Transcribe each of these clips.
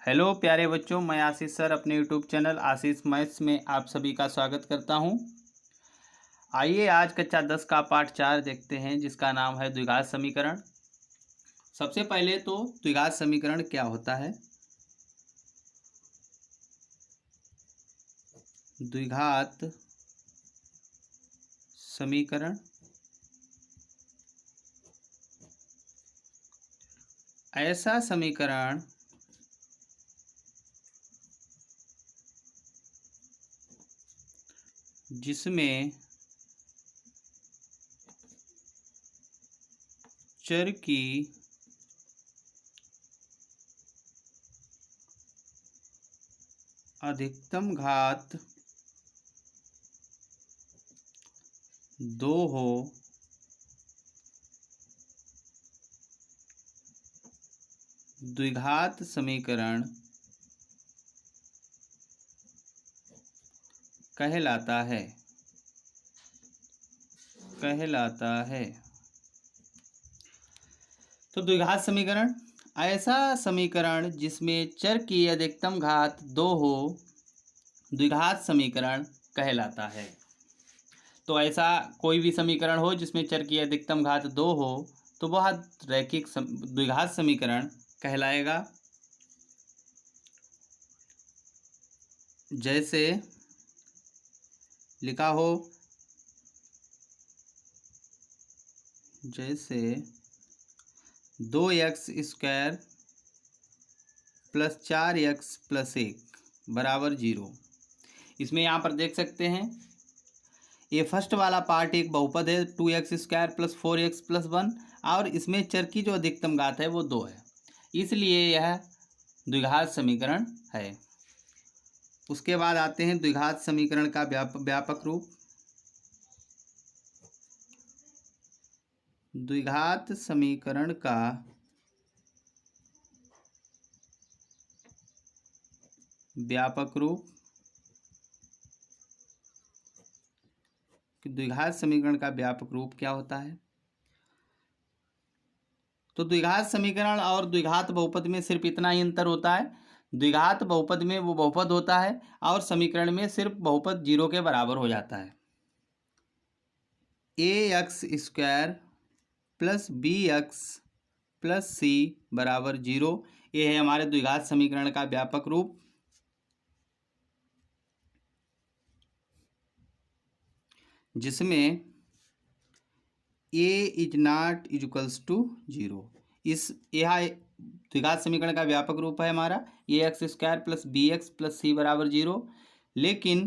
Hello प्यारे बच्चों, मैं आशीष सर अपने यूट्यूब चैनल आशीष मैथ्स में आप सभी का स्वागत करता हूं। आइए आज कक्षा 10 का पाठ 4 देखते हैं, जिसका नाम है द्विघात समीकरण। सबसे पहले तो द्विघात समीकरण क्या होता है। द्विघात समीकरण ऐसा समीकरण जिसमें चर की अधिकतम घात 2 हो द्विघात समीकरण कहलाता है। तो द्विघात समीकरण ऐसा समीकरण जिसमें चर की अधिकतम घात 2 हो द्विघात समीकरण कहलाता है। तो ऐसा कोई भी समीकरण हो जिसमें चर की अधिकतम घात 2 हो तो वह रैखिक द्विघात समीकरण कहलाएगा। जैसे लिखा हो, जैसे 2x² + 4x + 1 बराबर 0। इसमें यहाँ पर देख सकते हैं, ये फर्स्ट वाला पार्ट एक बहुपद है 2x² + 4x + 1, और इसमें चर की जो अधिकतम घात है वो 2 है, इसलिए यह द्विघात समीकरण है। उसके बाद आते हैं द्विघात समीकरण का व्यापक रूप। द्विघात समीकरण का व्यापक रूप। द्विघात समीकरण का व्यापक रूप क्या होता है। तो द्विघात समीकरण और द्विघात बहुपद में सिर्फ इतना ही अंतर होता है। द्विघात बहुपद में वो बहुपद होता है और समीकरण में सिर्फ बहुपद 0 के बराबर हो जाता है। ax² + bx + c बराबर 0, ये है हमारे द्विघात समीकरण का व्यापक रूप। जिसमें a ≠ 0। इस यह द्विघात समीकरण का व्यापक रूप है हमारा ax² + bx + c बराबर 0। लेकिन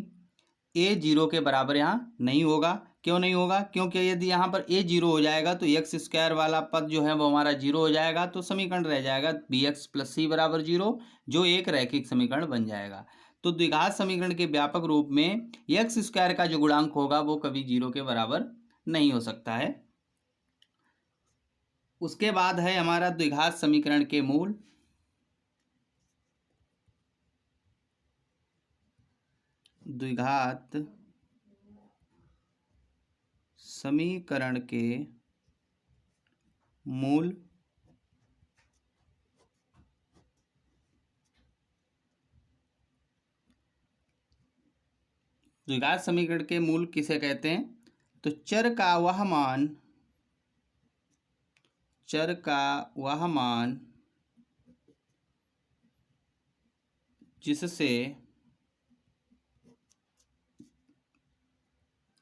a 0 के बराबर यहाँ नहीं होगा। क्यों नहीं होगा? क्योंकि यदि यहाँ पर a 0 हो जाएगा तो x² वाला पद जो है वो हमारा 0 हो जाएगा, तो समीकरण रह जाएगा bx + c बराबर 0, जो एक रैखिक समीकरण बन जाएगा। तो द्विघात समीकरण के व्यापक रूप में x² का जो गुणांक होगा वो कभी 0 के बराबर नहीं हो सकता है। उसके बाद है हमारा द्विघात समीकरण के मूल। द्विघात समीकरण के मूल द्विघात समीकरण के मूल किसे कहते हैं? तो चर का वह मान जिससे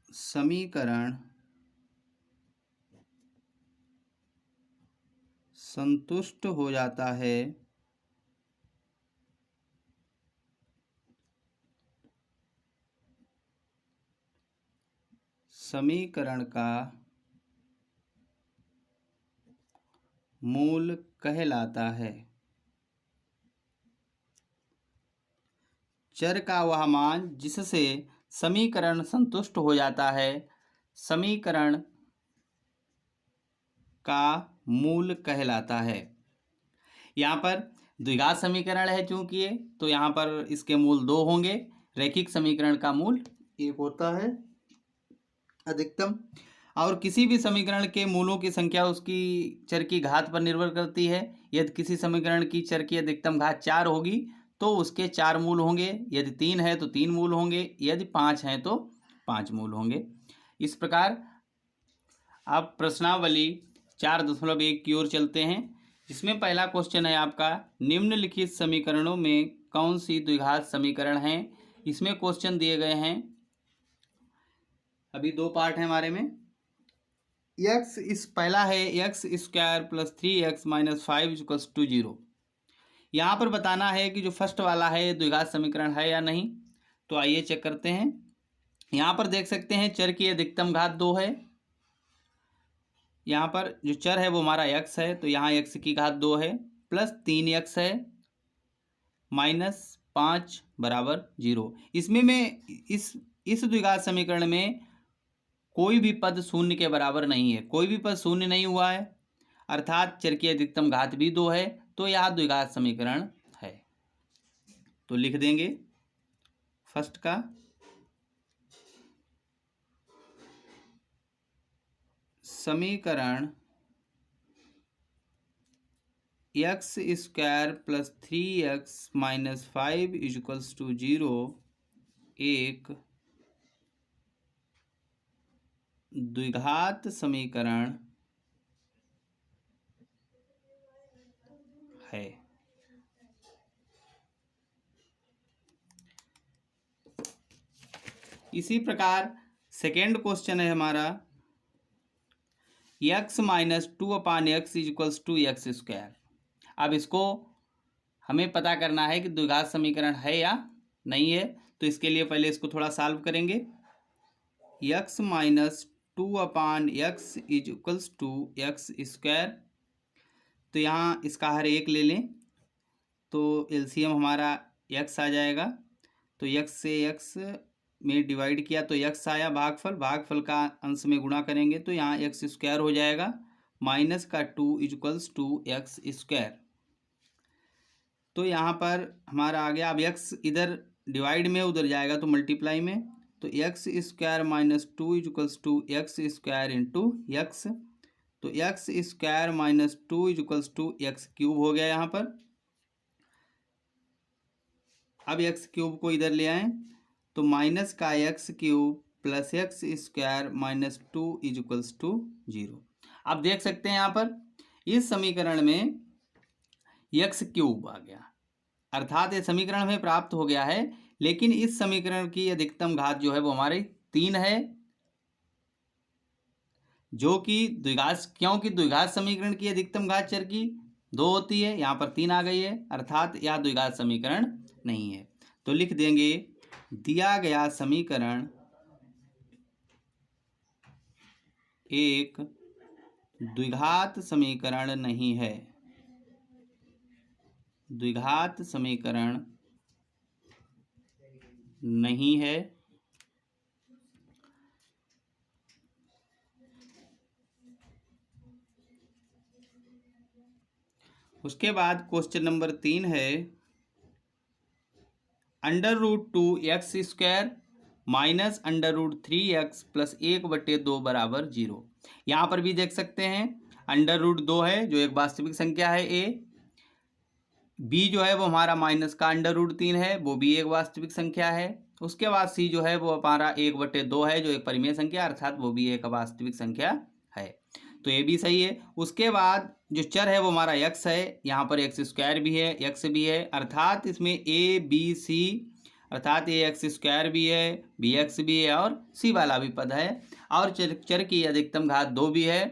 समीकरण संतुष्ट हो जाता है, समीकरण का मूल कहलाता है। चर का वह मान जिससे समीकरण संतुष्ट हो जाता है, समीकरण का मूल कहलाता है। यहाँ पर द्विघात समीकरण है चूंकि ये, तो यहाँ पर इसके मूल 2 होंगे। रैखिक समीकरण का मूल 1 होता है अधिकतम, और किसी भी समीकरण के मूलों की संख्या उसकी चर की घात पर निर्भर करती है, यदि किसी समीकरण की चर की अधिकतम घात 4 होगी तो उसके 4 मूल होंगे, यदि 3 है तो 3 मूल होंगे, यदि 5 हैं तो 5 मूल होंगे। इस प्रकार आप प्रश्नावली 4.1 की ओर चलते हैं, जिसमें पहला क्वेश्चन है आपका, निम्नलिखित समीकरणों में कौन सी द्विघात समीकरण है। इसमें क्वेश्चन दिए गए हैं, अभी 2 पार्ट है हमारे में। पहला है x square plus 3x minus 5 equals to 0। यहाँ पर बताना है कि जो फर्स्ट वाला है द्विघात समीकरण है या नहीं। तो आइए चेक करते हैं। यहाँ पर देख सकते हैं चर की अधिकतम घात 2 है। यहाँ पर जो चर है वो हमारा x है, तो यहाँ x की घात 2 है, प्लस 3x है, माइनस 5 बराबर 0। इसमें मैं इस द्विघात समीकरण में कोई भी पद शून्य के बराबर नहीं है, कोई भी पद शून्य नहीं हुआ है, अर्थात चर की अधिकतम घात भी 2 है, तो यह द्विघात समीकरण है। तो लिख देंगे फर्स्ट का समीकरण x square plus 3x minus 5 equals to 0 एक द्विघात समीकरण है। इसी प्रकार सेकेंड क्वेश्चन है हमारा, x minus 2/x equals to x square. अब इसको हमें पता करना है कि द्विघात समीकरण है या नहीं है। तो इसके लिए पहले इसको थोड़ा सॉल्व करेंगे। x minus 2/x equals to x square, तो यहाँ इसका हर एक ले लें तो एलसीएम हमारा x आ जाएगा। तो x से x में डिवाइड किया तो x आया, भागफल का अंश में गुणा करेंगे तो यहाँ एक्स स्क्वायर हो जाएगा, माइनस का 2 इक्वल्स टू एक्स स्क्वायर। तो यहाँ पर हमारा आ गया। अब x इधर डिवाइड में उधर जाएगा तो मल्टीप्लाई में, तो x square minus 2 equals to x square into x, तो x square minus 2 equals to x cube हो गया यहाँ पर। अब एक्स क्यूब को इधर ले आएँ तो माइनस का x cube plus x square minus 2 equals to 0। आप देख सकते हैं यहाँ पर इस समीकरण में एक्स क्यूब आ गया, अर्थात ये समीकरण हमें प्राप्त हो गया है, लेकिन इस समीकरण की अधिकतम घात जो है वो हमारी 3 है, जो कि क्योंकि द्विघात समीकरण की अधिकतम घात चर की 2 होती है, यहाँ पर 3 आ गई है, अर्थात यह द्विघात समीकरण नहीं है। तो लिख देंगे दिया गया समीकरण एक द्विघात समीकरण नहीं है, द्विघात समीकरण नहीं है। उसके बाद क्वेश्चन नंबर 3 है, √2x square minus √3x plus 1/2 बराबर 0। यहाँ पर भी देख सकते हैं √2 है जो एक वास्तविक संख्या है a, b जो है वो हमारा माइनस का √3 है, वो भी एक वास्तविक संख्या है। उसके बाद c जो है वो हमारा 1/2 है जो एक परिमेय संख्या, अर्थात वो भी एक वास्तविक संख्या है। तो ये भी सही है। उसके बाद जो चर है वो हमारा x है, यहाँ पर एक्स स्क्वायर भी है, x भी है, अर्थात इसमें a b c, अर्थात ये एक्स स्क्वायर भी है, bx भी है और c वाला भी पद है, और चर की अधिकतम घात 2 भी है।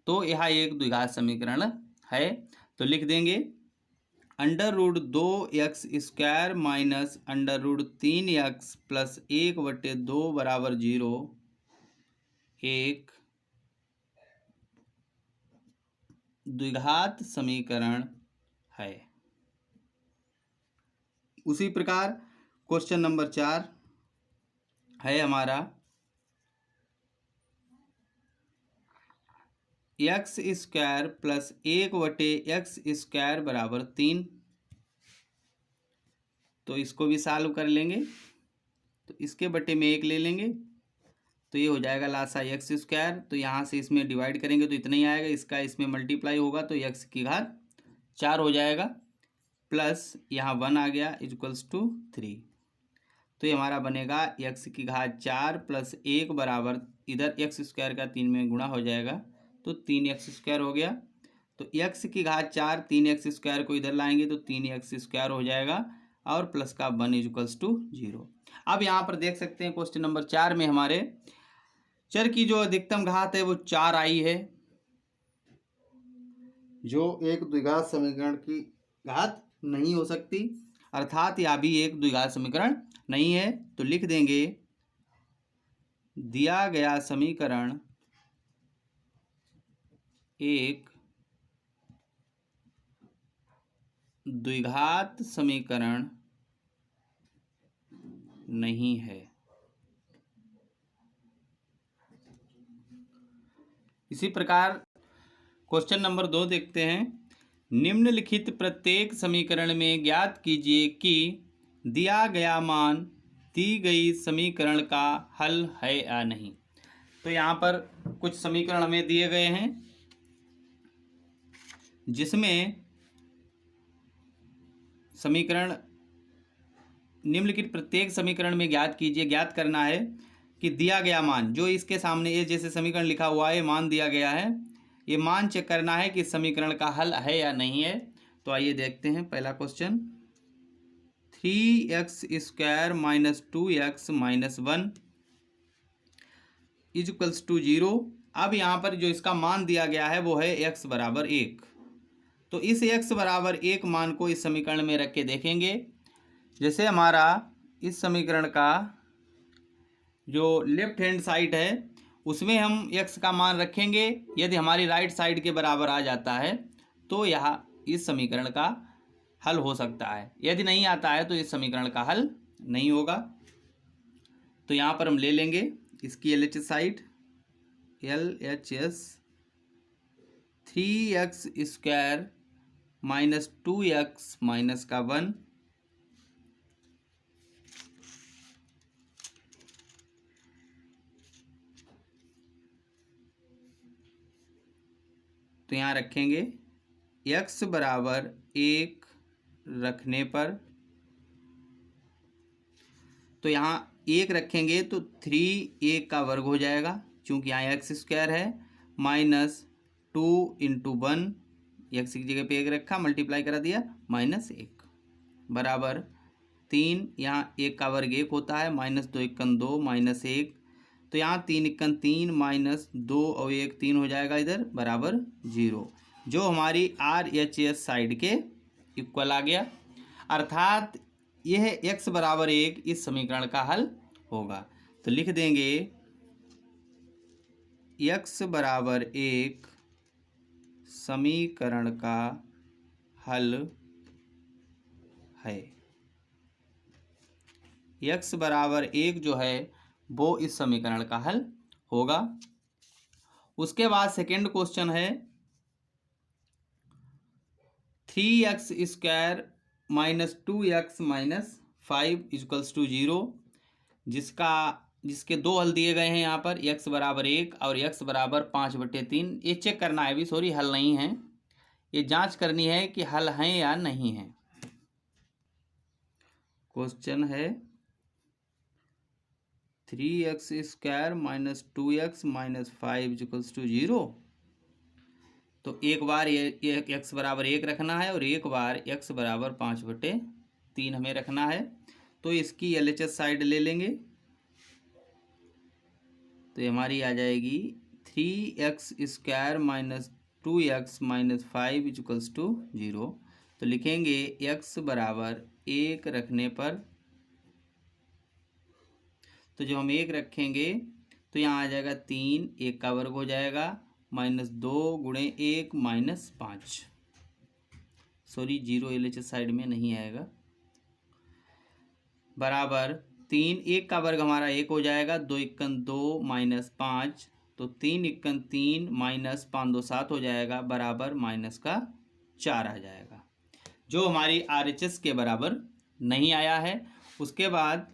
तो यह एक द्विघात समीकरण है। तो लिख देंगे √2x square minus √3x plus 1/2 बराबर 0 एक द्विघात समीकरण है। उसी प्रकार क्वेश्चन नंबर 4 है हमारा, x square plus 1/x square बराबर 3। तो इसको भी सॉल्व कर लेंगे, तो इसके बटे में 1 ले लेंगे तो ये हो जाएगा लासा एक्स स्क्वायर। तो यहाँ से इसमें डिवाइड करेंगे तो इतना ही आएगा, इसका इसमें मल्टीप्लाई होगा तो एक्स की घात 4 हो जाएगा, प्लस यहाँ 1 आ गया इक्वल्स टू 3। तो ये हमारा बनेगा x की घात 4 प्लस 1 बराबर, इधर x स्क्वायर का 3 में गुणा हो जाएगा तो 3x स्क्वायर हो गया। तो x की घात 4 3x स्क्वायर को इधर लाएंगे तो 3x स्क्वायर हो जाएगा और प्लस का 1 इक्वल्स टू 0। अब यहाँ पर देख सकते हैं क्वेश्चन नंबर 4 में हमारे चर की जो अधिकतम घात है वो 4 आई है, जो एक द्विघात समीकरण की घात नहीं हो सकती, अर्थात यह भी एक द्विघात समीकरण नहीं है। तो लिख देंगे दिया गया समीकरण एक द्विघात समीकरण नहीं है। इसी प्रकार क्वेश्चन नंबर 2 देखते हैं। निम्नलिखित प्रत्येक समीकरण में ज्ञात कीजिए कि दिया गया मान दी गई समीकरण का हल है या नहीं। तो यहाँ पर कुछ समीकरण हमें दिए गए हैं, जिसमें समीकरण निम्नलिखित प्रत्येक समीकरण में ज्ञात कीजिए, ज्ञात करना है कि दिया गया मान, जो इसके सामने ये जैसे समीकरण लिखा हुआ है, मान दिया गया है, ये मान चेक करना है कि समीकरण का हल है या नहीं है। तो आइए देखते हैं पहला question. 3x square minus 2x minus 1 equals to 0। अब यहाँ पर जो इसका मान दिया गया है वो है x बराबर 1। तो इस x बराबर 1 मान को इस समीकरण में रख के देखेंगे। जैसे हमारा इस समीकरण का जो लेफ्ट हैंड साइड है उसमें हम x का मान रखेंगे, यदि हमारी राइट साइड के बराबर आ जाता है तो यह इस समीकरण का हल हो सकता है, यदि नहीं आता है तो इस समीकरण का हल नहीं होगा। तो यहाँ पर हम ले लेंगे इसकी LHS side, LHS 3x square minus 2x minus का 1 तो यहाँ रखेंगे x बराबर 1 रखने पर, तो यहाँ 1 रखेंगे तो 3 1 का वर्ग हो जाएगा, चूँकि यहाँ x स्क्वायर है, माइनस 2 इंटू 1, x की जगह पे 1 रखा, मल्टीप्लाई करा दिया, माइनस 1 बराबर 3, यहाँ 1 का वर्ग 1 होता है, माइनस 2 1 2 माइनस 1, तो यहाँ 3 1 3 माइनस 2 और 1 3 हो जाएगा इधर बराबर 0, जो हमारी RHS साइड के इक्वल आ गया। अर्थात यह x बराबर 1 इस समीकरण का हल होगा। तो लिख देंगे x बराबर 1 समीकरण का हल है। x बराबर 1 जो है वो इस समीकरण का हल होगा। उसके बाद सेकेंड क्वेश्चन है 3x square minus 2x minus 5 equals to 0, जिसके दो हल दिए गए हैं यहाँ पर, x बराबर 1 और x बराबर 5/3। ये चेक करना है अभी, सॉरी हल नहीं है, ये जांच करनी है कि हल है या नहीं है। क्वेश्चन है 3x square minus 2x minus 5 equals to 0। तो एक बार ये x बराबर 1 रखना है और एक बार x बराबर 5/3 हमें रखना है। तो इसकी LHS साइड ले लेंगे, तो ये हमारी आ जाएगी 3x square minus 2x minus 5 equals to 0। तो लिखेंगे x बराबर 1 रखने पर, तो जब हम 1 रखेंगे तो यहाँ आ जाएगा 3 1 का वर्ग हो जाएगा, माइनस 2 गुणे 1 माइनस 5, सॉरी 0 LHS साइड में नहीं आएगा, बराबर 3 1 का वर्ग हमारा 1 हो जाएगा, 2 1 2 माइनस 5, तो 3 1 3 माइनस 5 2 7 हो जाएगा, बराबर माइनस का 4 आ जाएगा, जो हमारी RHS के बराबर नहीं आया है। उसके बाद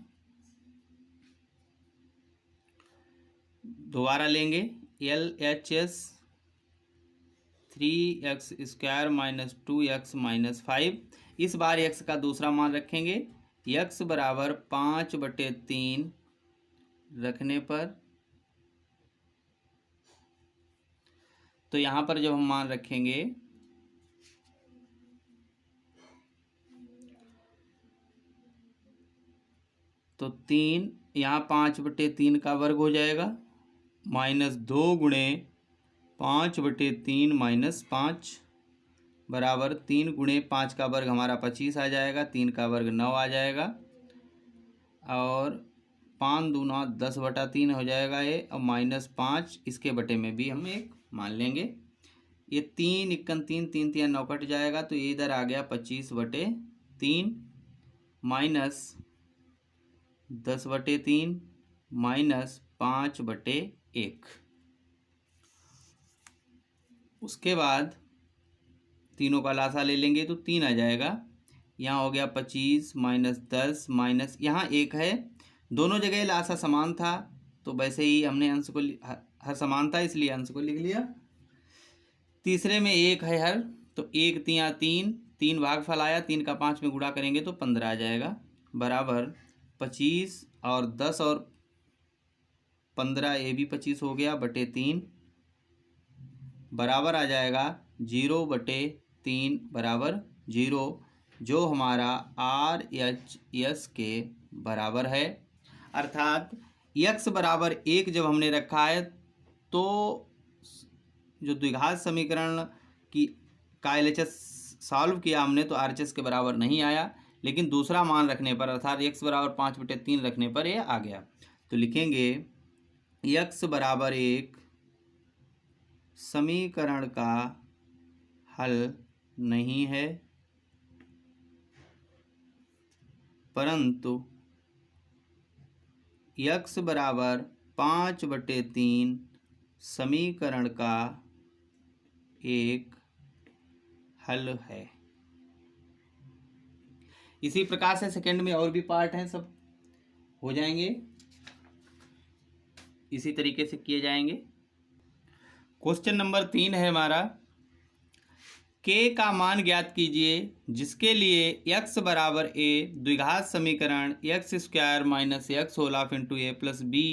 दोबारा लेंगे LHS 3x² minus 2x minus 5। इस बार x का दूसरा मान रखेंगे, x बराबर 5/3 रखने पर, तो यहाँ पर जब हम मान रखेंगे तो 3, यहाँ 5/3 का वर्ग हो जाएगा, माइनस 2 गुणे 5/3 माइनस 5 बराबर 3 गुणे 5 का वर्ग हमारा 25 आ जाएगा, 3 का वर्ग 9 आ जाएगा, और 5 दूना 10/3 हो जाएगा ये, और माइनस 5 इसके बटे में भी हम एक मान लेंगे। ये 3 इक्कन 3 3 3 9 कट जाएगा, तो ये इधर आ गया 25/3 माइनस 10/3 माइनस 5/1। उसके बाद तीनों का लासा ले लेंगे तो 3 आ जाएगा, यहाँ हो गया 25 माइनस 10 माइनस, यहाँ 1 है, दोनों जगह लासा समान था तो वैसे ही हमने अंश को हर समान था इसलिए अंश को लिख लिया। तीसरे में 1 है हर, तो 1 3 3, 3 भागफल आया, 3 का 5 में गुणा करेंगे तो 15 आ जाएगा, बराबर 25 और 10 और 15 ये भी 25 हो गया बटे 3, बराबर आ जाएगा 0/3 बराबर 0, जो हमारा RHS के बराबर है। अर्थात x बराबर 1 जब हमने रखा है तो जो द्विघात समीकरण की का LHS सॉल्व किया हमने तो RHS के बराबर नहीं आया, लेकिन दूसरा मान रखने पर अर्थात x बराबर 5/3 रखने पर ये आ गया। तो लिखेंगे x बराबर 1 समीकरण का हल नहीं है, परंतु x बराबर 5/3 समीकरण का एक हल है। इसी प्रकार से सेकंड में और भी पार्ट हैं, सब हो जाएंगे, इसी तरीके से किए जाएंगे। क्वेश्चन नंबर 3 है हमारा, k का मान ज्ञात कीजिए जिसके लिए x बराबर a द्विघात समीकरण x² minus x whole half into a plus b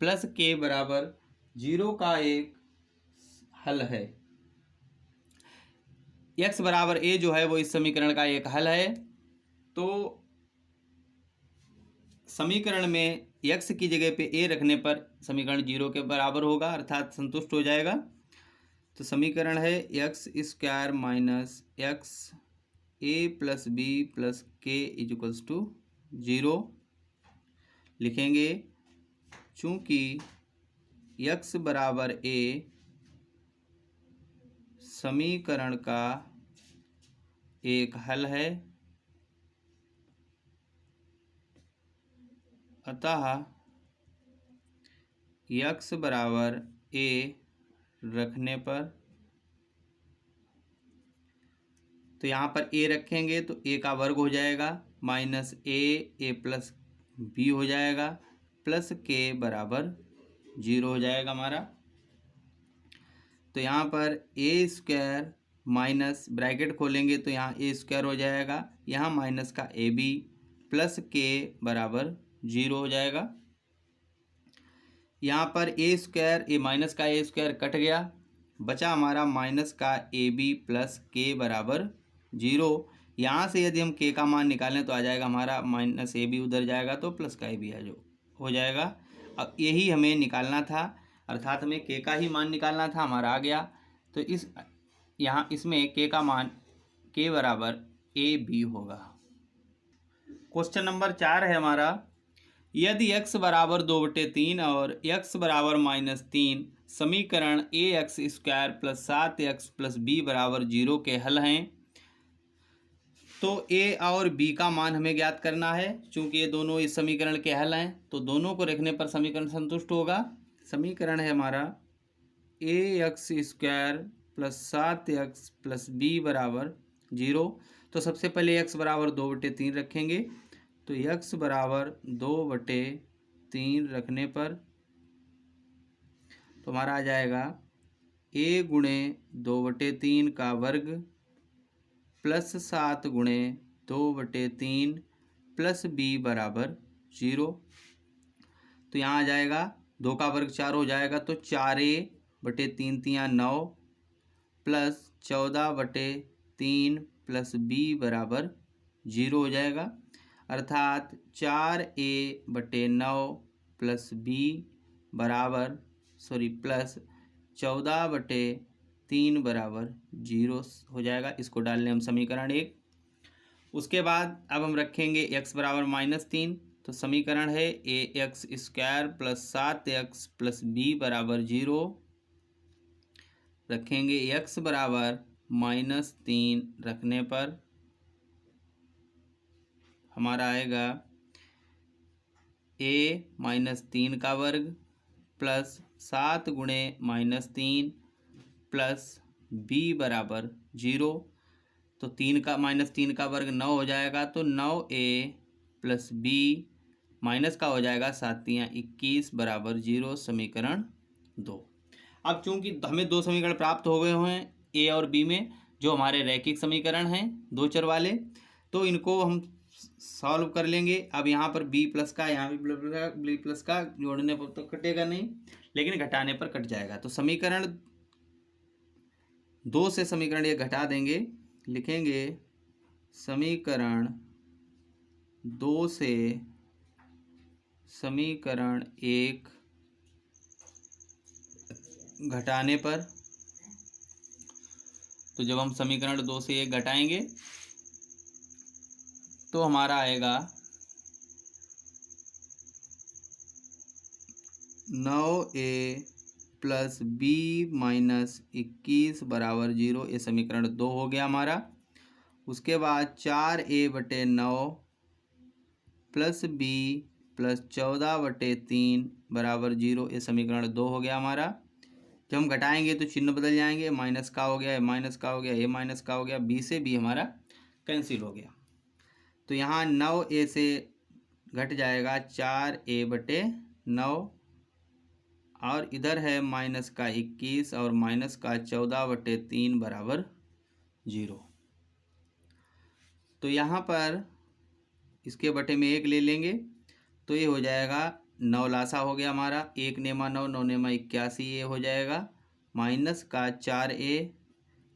plus k बराबर 0 का एक हल है। x बराबर a जो है वो इस समीकरण का एक हल है, तो समीकरण में x की जगह पे a रखने पर समीकरण 0 के बराबर होगा, अर्थात संतुष्ट हो जाएगा। तो समीकरण है x² minus x a plus b plus k equals to 0। लिखेंगे चूंकि x बराबर a समीकरण का एक हल है, अतः x बराबर a रखने पर, तो यहाँ पर a रखेंगे तो a का वर्ग हो जाएगा, माइनस a प्लस b हो जाएगा, प्लस k बराबर 0 हो जाएगा हमारा। तो यहाँ पर a² माइनस ब्रैकेट खोलेंगे तो यहाँ a² हो जाएगा, यहाँ माइनस का ab प्लस k बराबर 0 हो जाएगा। यहाँ पर a² माइनस का a² कट गया, बचा हमारा माइनस का ab प्लस k बराबर 0। यहाँ से यदि हम k का मान निकालें तो आ जाएगा हमारा माइनस ab उधर जाएगा तो प्लस का ab है जो हो जाएगा। अब यही हमें निकालना था, अर्थात हमें k का ही मान निकालना था, हमारा आ गया। तो इस यहाँ इसमें k का मान k बराबर ab होगा। क्वेश्चन नंबर 4 है हमारा, यदि x बराबर 2/3 और x बराबर -3 समीकरण ax² plus 7x plus b बराबर 0 के हल हैं, तो a और b का मान हमें ज्ञात करना है। चूंकि ये दोनों इस समीकरण के हल हैं तो दोनों को रखने पर समीकरण संतुष्ट होगा। समीकरण है हमारा ax² plus 7x plus b बराबर 0। तो सबसे पहले x बराबर 2/3 रखेंगे, तो x बराबर 2/3 रखने पर तो हमारा आ जाएगा ए गुणे 2/3 का वर्ग प्लस 7 गुणे 2/3 प्लस बी बराबर 0। तो यहाँ आ जाएगा 2 का वर्ग 4 हो जाएगा, तो 4a/3 3 9 प्लस 14/3 प्लस बी बराबर 0 हो जाएगा, अर्थात 4a/9 प्लस बी बराबर प्लस 14/3 बराबर 0 हो जाएगा। इसको डाल लें हम समीकरण 1। उसके बाद अब हम रखेंगे x बराबर -3, तो समीकरण है ax² plus 7x plus B बराबर 0। रखेंगे x बराबर -3 रखने पर हमारा आएगा a -3 का वर्ग प्लस 7 गुणे -3 प्लस b बराबर 0। तो 3 का वर्ग 9 हो जाएगा, तो 9a प्लस बी माइनस का हो जाएगा 7 × 21 बराबर 0, समीकरण 2। अब चूंकि हमें 2 समीकरण प्राप्त हो गए हैं ए और बी में, जो हमारे रैखिक समीकरण हैं 2 चर वाले, तो इनको हम सॉल्व कर लेंगे। अब यहाँ पर b प्लस का, यहाँ भी b प्लस का जोड़ने पर तो कटेगा नहीं, लेकिन घटाने पर कट जाएगा। तो समीकरण 2 से समीकरण 1 घटा देंगे, लिखेंगे समीकरण 2 से समीकरण 1 घटाने पर, तो जब हम समीकरण 2 से 1 घटाएंगे तो हमारा आएगा 9a प्लस बी माइनस 21 बराबर 0, ये समीकरण 2 हो गया हमारा। उसके बाद 4a/9 प्लस बी प्लस 14/3 बराबर 0, ये समीकरण 2 हो गया हमारा। जब हम घटाएंगे तो चिन्ह बदल जाएंगे, माइनस का हो गया, ये माइनस का हो गया, ये माइनस का हो गया, बी से बी हमारा कैंसिल हो गया। तो यहाँ 9a से घट जाएगा 4a/9, और इधर है माइनस का 21 और माइनस का 14/3 बराबर 0। तो यहाँ पर इसके बटे में 1 ले लेंगे, तो ये हो जाएगा 9 लासा हो गया हमारा, 1 नेमा 9, 9 नेमा 81, ये हो जाएगा माइनस का 4a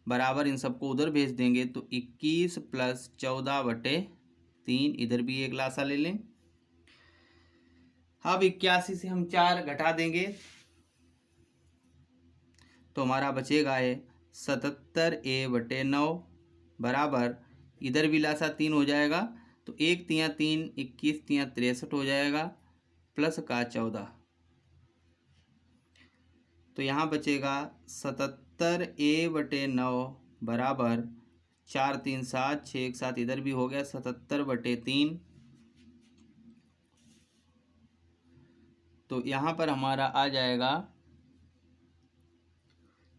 बराबर, इन सबको उधर भेज देंगे तो 21 प्लस 14/3, इधर भी 1 लासा ले लें। अब 81 से हम 4 घटा देंगे तो हमारा बचेगा है 77a/9 बराबर, इधर भी लासा 3 हो जाएगा, तो 1 × 3 21 × 63 हो जाएगा, प्लस का 14, तो यहाँ बचेगा 77a/9 बराबर 4 3 7 6 1 7, इधर भी हो गया 77/3। तो यहाँ पर हमारा आ जाएगा,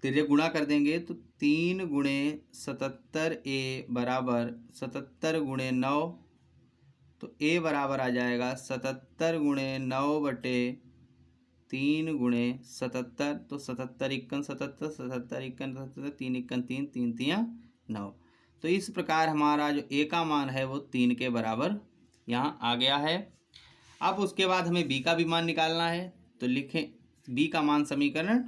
तेरे गुणा कर देंगे तो 3 गुणे 77a बराबर 77 गुणे 9, तो a बराबर आ जाएगा 77 गुणे 9/3 गुणे 77, तो 77 × 77 77 × 77 3 × 3 3 3 9। तो इस प्रकार हमारा जो a का मान है वो 3 के बराबर यहाँ आ गया है। अब उसके बाद हमें b का भी मान निकालना है, तो लिखें b का मान, समीकरण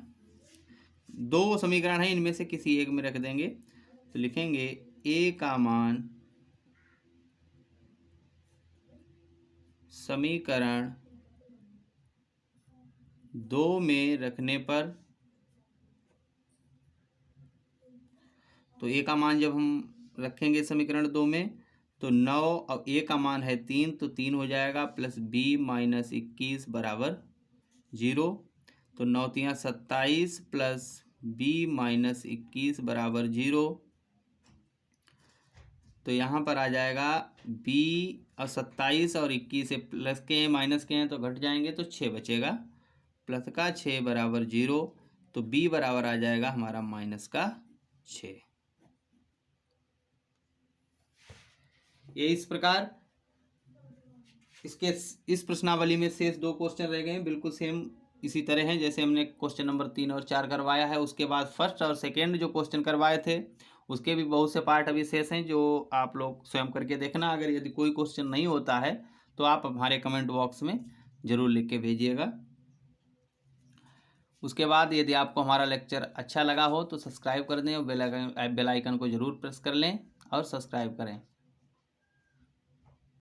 2 समीकरण है, इनमें से किसी एक में रख देंगे, तो लिखेंगे a का मान समीकरण 2 में रखने पर, तो a का मान जब हम रखेंगे समीकरण 2 में तो 9 और a का मान है 3, तो 3 हो जाएगा, प्लस b माइनस 21 बराबर 0, तो 9 × 27 प्लस b माइनस 21 बराबर 0। तो यहाँ पर आ जाएगा b, और 27 और 21 से प्लस के हैं माइनस के हैं तो घट जाएंगे, तो 6 बचेगा, प्लस का 6 बराबर 0, तो b बराबर आ जाएगा हमारा माइनस का 6। ये इस प्रकार इसके इस प्रश्नावली में शेष 2 क्वेश्चन रह गए हैं, बिल्कुल सेम इसी तरह हैं जैसे हमने क्वेश्चन नंबर 3 और 4 करवाया है। उसके बाद फर्स्ट और सेकेंड जो क्वेश्चन करवाए थे उसके भी बहुत से पार्ट अभी शेष हैं जो आप लोग स्वयं करके देखना। अगर यदि कोई क्वेश्चन नहीं होता है तो आप हमारे कमेंट बॉक्स में ज़रूर लिख के भेजिएगा। उसके बाद यदि आपको हमारा लेक्चर अच्छा लगा हो तो सब्सक्राइब कर दें और बेल आइकन को ज़रूर प्रेस कर लें और सब्सक्राइब करें।